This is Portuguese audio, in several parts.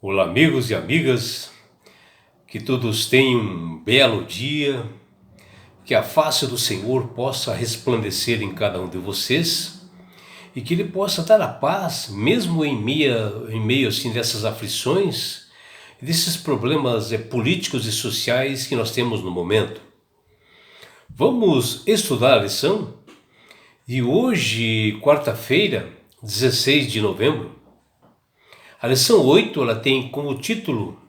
Olá, amigos e amigas, que todos tenham um belo dia, que a face do Senhor possa resplandecer em cada um de vocês e que Ele possa dar a paz, mesmo em meio assim dessas aflições, desses problemas políticos e sociais que nós temos no momento. Vamos estudar a lição? E hoje, quarta-feira, 16 de novembro, a lição 8 ela tem como título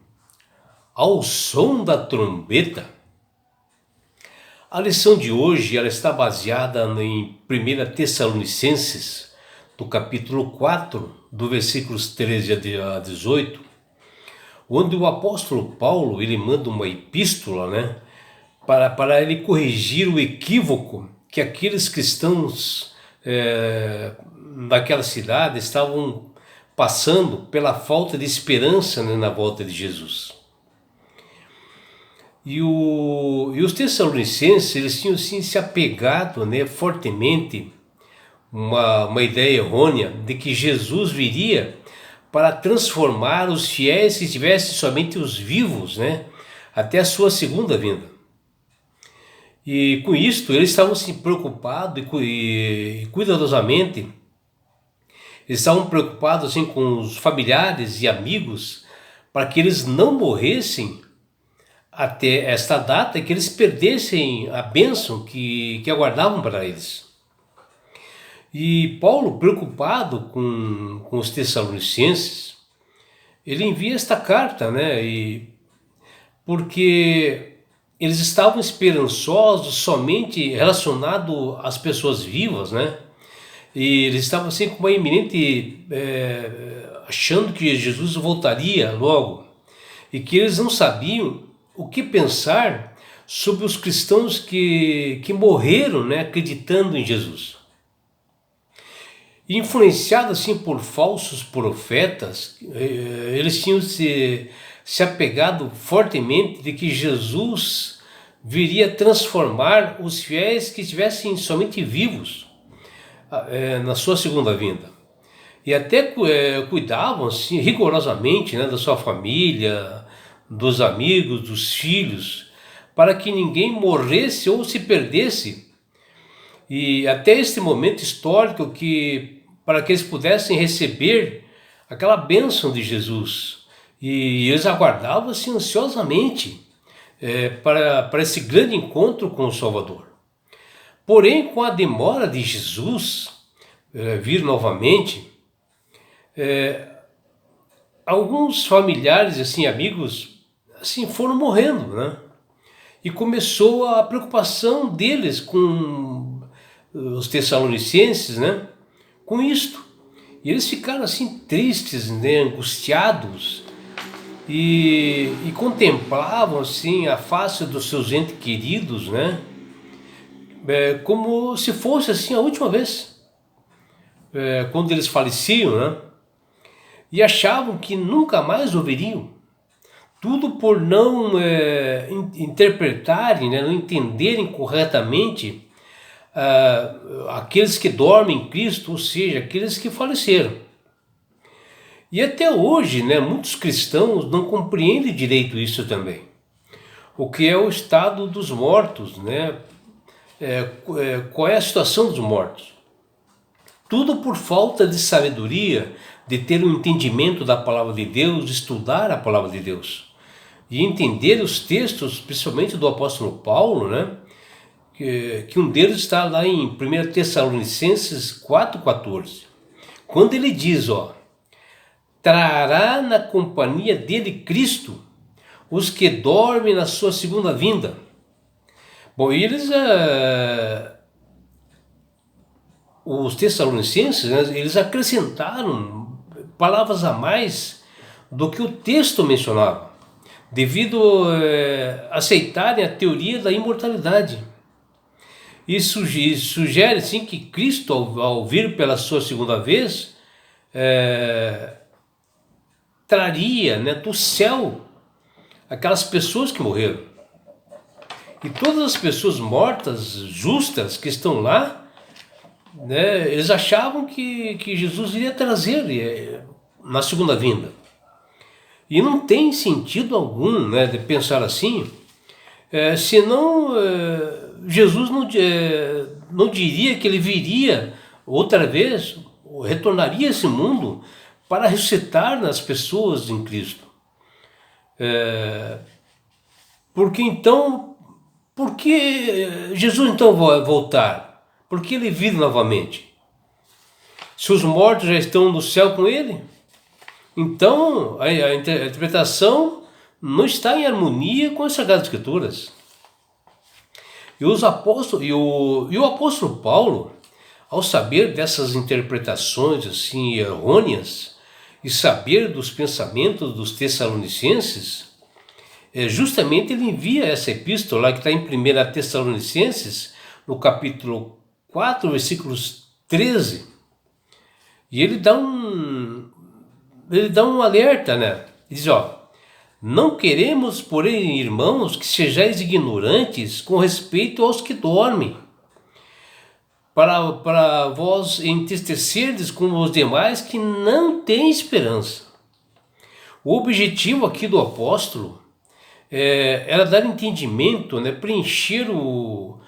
Ao som da trombeta. A lição de hoje ela está baseada em 1 Tessalonicenses, do capítulo 4, do versículos 13 a 18, onde o apóstolo Paulo ele manda uma epístola, para ele corrigir o equívoco que aqueles cristãos daquela cidade estavam passando pela falta de esperança, na volta de Jesus. E os tessalonicenses eles tinham assim, se apegado fortemente uma ideia errônea de que Jesus viria para transformar os fiéis que tivessem somente os vivos, até a sua segunda vinda. E com isto eles estavam se preocupados e cuidadosamente, eles estavam preocupados assim, com os familiares e amigos para que eles não morressem até esta data, que eles perdessem a bênção que aguardavam para eles. E Paulo, preocupado com os tessalonicenses, ele envia esta carta, porque eles estavam esperançosos somente relacionado às pessoas vivas, e eles estavam assim com uma iminente, achando que Jesus voltaria logo, e que eles não sabiam o que pensar sobre os cristãos que morreram, acreditando em Jesus. Influenciados assim por falsos profetas, eles tinham se apegado fortemente de que Jesus viria transformar os fiéis que estivessem somente vivos na sua segunda vinda. E até cuidavam assim, rigorosamente da sua família, dos amigos, dos filhos, para que ninguém morresse ou se perdesse. E até este momento histórico para que eles pudessem receber aquela bênção de Jesus. E eles aguardavam assim, ansiosamente para esse grande encontro com o Salvador. Porém, com a demora de Jesus vir novamente, alguns familiares, assim, amigos, assim, foram morrendo, E começou a preocupação deles com os tessalonicenses, com isto. E eles ficaram assim tristes, angustiados, e contemplavam assim a face dos seus entes queridos, como se fosse assim a última vez, quando eles faleciam, e achavam que nunca mais ouviriam. Tudo por não interpretarem, não entenderem corretamente aqueles que dormem em Cristo, ou seja, aqueles que faleceram. E até hoje, muitos cristãos não compreendem direito isso também. O que é o estado dos mortos, qual é a situação dos mortos. Tudo por falta de sabedoria, de ter um entendimento da palavra de Deus, de estudar a palavra de Deus. E entender os textos, principalmente do apóstolo Paulo, que um deles está lá em 1 Tessalonicenses 4,14. Quando ele diz, trará na companhia dele Cristo os que dormem na sua segunda vinda. Bom, eles, os tessalonicenses, eles acrescentaram palavras a mais do que o texto mencionava, devido a aceitarem a teoria da imortalidade. E sugere sim que Cristo, ao vir pela sua segunda vez, traria do céu aquelas pessoas que morreram. E todas as pessoas mortas, justas, que estão lá, eles achavam que Jesus iria trazer na segunda vinda. E não tem sentido algum, né, de pensar assim, senão Jesus não diria que ele viria outra vez, retornaria a esse mundo para ressuscitar nas pessoas em Cristo. Porque então, por que Jesus então vai voltar? Por que ele vir novamente? Se os mortos já estão no céu com ele, então a interpretação não está em harmonia com as Sagradas Escrituras. E os apóstolos, o apóstolo Paulo, ao saber dessas interpretações assim errôneas e saber dos pensamentos dos Tessalonicenses, justamente ele envia essa epístola que está em 1 Tessalonicenses, no capítulo 4, versículos 13, e ele dá um alerta, né? Ele diz, não queremos, porém, irmãos, que sejais ignorantes com respeito aos que dormem, para vós entristecerdes como os demais que não têm esperança. O objetivo aqui do apóstolo era dar entendimento, né, preencher o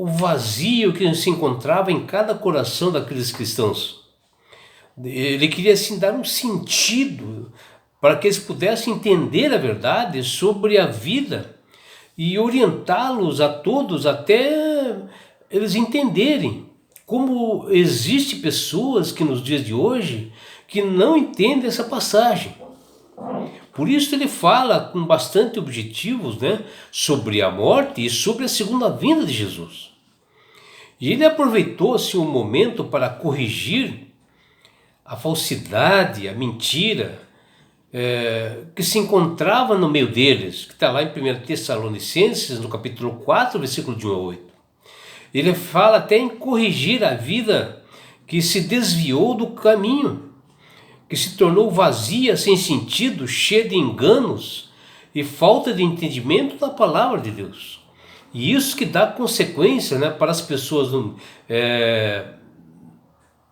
vazio que se encontrava em cada coração daqueles cristãos. Ele queria assim dar um sentido para que eles pudessem entender a verdade sobre a vida e orientá-los a todos até eles entenderem como existe pessoas que nos dias de hoje que não entendem essa passagem. Por isso ele fala com bastante objetivos, né, sobre a morte e sobre a segunda vinda de Jesus. E ele aproveitou-se um momento para corrigir a falsidade, a mentira que se encontrava no meio deles, que está lá em 1 Tessalonicenses, no capítulo 4, versículo de 1 a 8. Ele fala até em corrigir a vida que se desviou do caminho, que se tornou vazia, sem sentido, cheia de enganos e falta de entendimento da palavra de Deus. E isso que dá consequência, né, para as pessoas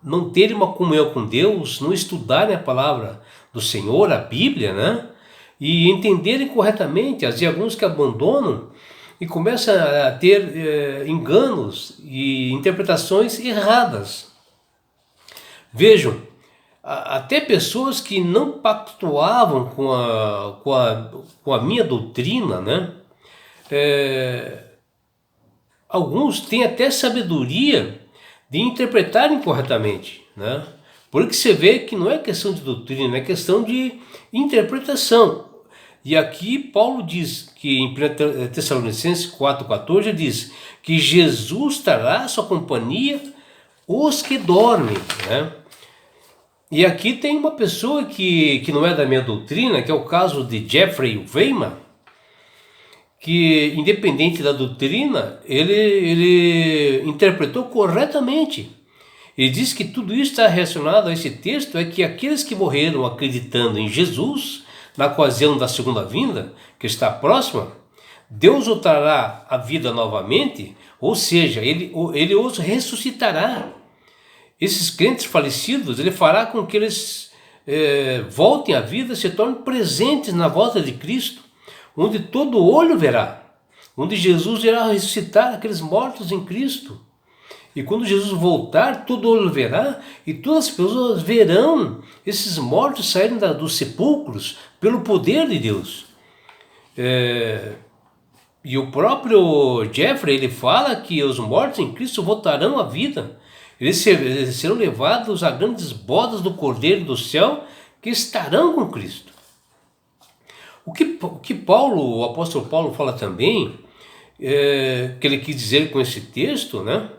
não terem uma comunhão com Deus, não estudarem a palavra do Senhor, a Bíblia, né, e entenderem corretamente. Às vezes alguns que abandonam e começam a ter enganos e interpretações erradas. Vejam, até pessoas que não pactuavam com a minha doutrina, né, alguns têm até sabedoria de interpretarem corretamente, né? Porque você vê que não é questão de doutrina, é questão de interpretação. E aqui Paulo diz que em 1 Tessalonicenses 4,14 diz que Jesus trará à sua companhia os que dormem, né? E aqui tem uma pessoa que não é da minha doutrina, que é o caso de Jeffrey Weihmann, que independente da doutrina, ele interpretou corretamente. Ele diz que tudo isso está relacionado a esse texto, é que aqueles que morreram acreditando em Jesus, na ocasião da segunda vinda, que está próxima, Deus o trará à vida novamente, ou seja, ele os ressuscitará. Esses crentes falecidos, ele fará com que eles voltem à vida, se tornem presentes na volta de Cristo, onde todo olho verá, onde Jesus irá ressuscitar aqueles mortos em Cristo. E quando Jesus voltar, todo olho verá e todas as pessoas verão esses mortos saírem dos sepulcros pelo poder de Deus. E o próprio Jeffrey, ele fala que os mortos em Cristo voltarão à vida. Eles serão levados a grandes bodas do Cordeiro do céu, que estarão com Cristo. O que Paulo, o apóstolo Paulo fala também, que ele quis dizer com esse texto, né,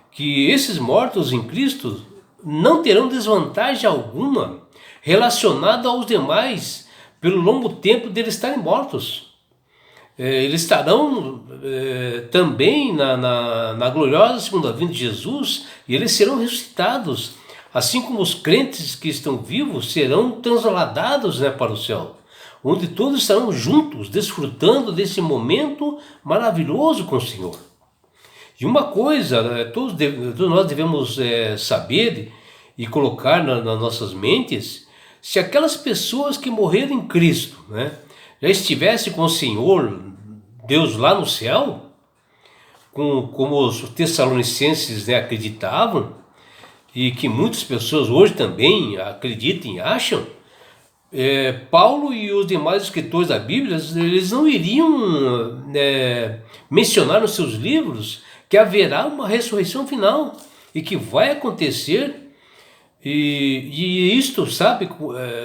que esses mortos em Cristo não terão desvantagem alguma relacionada aos demais pelo longo tempo deles estarem mortos. Eles estarão também na gloriosa segunda vinda de Jesus, e eles serão ressuscitados, assim como os crentes que estão vivos serão transladados, né, para o céu, onde todos estarão juntos, desfrutando desse momento maravilhoso com o Senhor. E uma coisa, todos nós devemos saber e colocar nas nossas mentes: Se aquelas pessoas que morreram em Cristo, né, já estivessem com o Senhor, Deus lá no céu, como os tessalonicenses, né, acreditavam, e que muitas pessoas hoje também acreditam e acham, Paulo e os demais escritores da Bíblia, eles não iriam mencionar nos seus livros que haverá uma ressurreição final e que vai acontecer. E isto, sabe,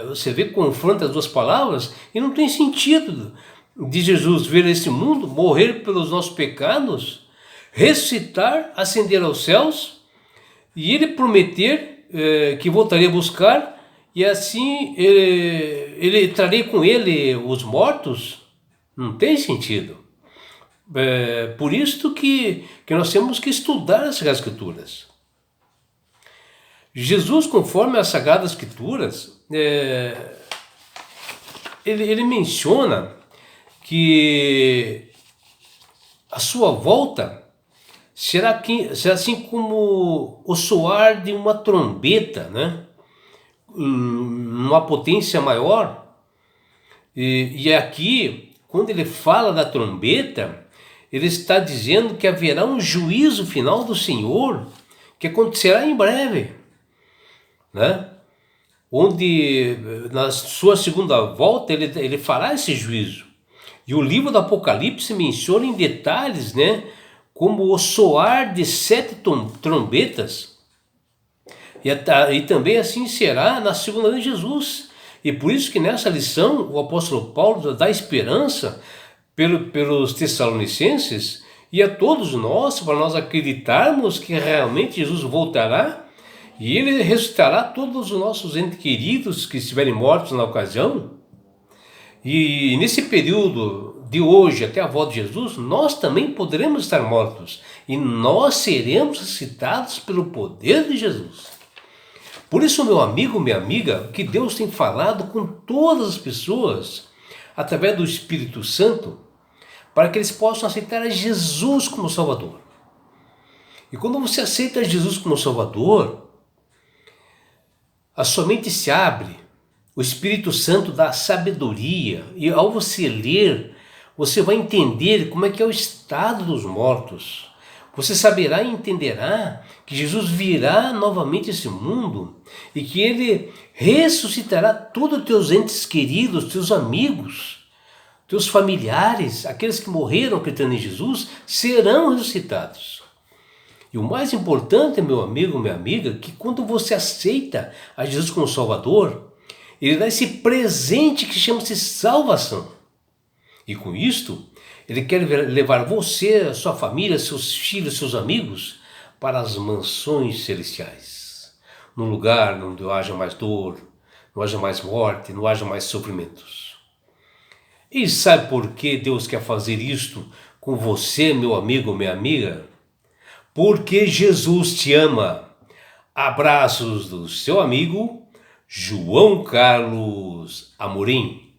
você vê que confronta as duas palavras e não tem sentido de Jesus vir a esse mundo, morrer pelos nossos pecados, ressuscitar, ascender aos céus e ele prometer que voltaria a buscar e assim ele traria com ele os mortos. Não tem sentido. Por isso que nós temos que estudar as Escrituras. Jesus, conforme as Sagradas Escrituras, ele menciona que a sua volta será assim como o soar de uma trombeta, né? Uma potência maior. E aqui, quando ele fala da trombeta, ele está dizendo que haverá um juízo final do Senhor que acontecerá em breve, né? Onde na sua segunda volta ele fará esse juízo. E o livro do Apocalipse menciona em detalhes, né, como o soar de 7 trombetas. E também assim será na segunda vinda de Jesus. E por isso que nessa lição o apóstolo Paulo dá esperança pelos tessalonicenses e a todos nós, para nós acreditarmos que realmente Jesus voltará e ele ressuscitará todos os nossos entes queridos que estiverem mortos na ocasião. E nesse período de hoje até a volta de Jesus, nós também poderemos estar mortos e nós seremos ressuscitados pelo poder de Jesus. Por isso, meu amigo, minha amiga, que Deus tem falado com todas as pessoas através do Espírito Santo, para que eles possam aceitar a Jesus como Salvador. E quando você aceita Jesus como Salvador, a sua mente se abre, o Espírito Santo dá sabedoria, e ao você ler, você vai entender como é que é o estado dos mortos. Você saberá e entenderá que Jesus virá novamente a esse mundo e que ele ressuscitará todos os teus entes queridos, teus amigos, teus familiares, aqueles que morreram acreditando em Jesus, serão ressuscitados. E o mais importante, meu amigo, minha amiga, que quando você aceita a Jesus como Salvador, ele dá esse presente que chama-se salvação. E com isto, ele quer levar você, sua família, seus filhos, seus amigos para as mansões celestiais. Num lugar onde não haja mais dor, não haja mais morte, não haja mais sofrimentos. E sabe por que Deus quer fazer isto com você, meu amigo, minha amiga? Porque Jesus te ama. Abraços do seu amigo João Carlos Amorim.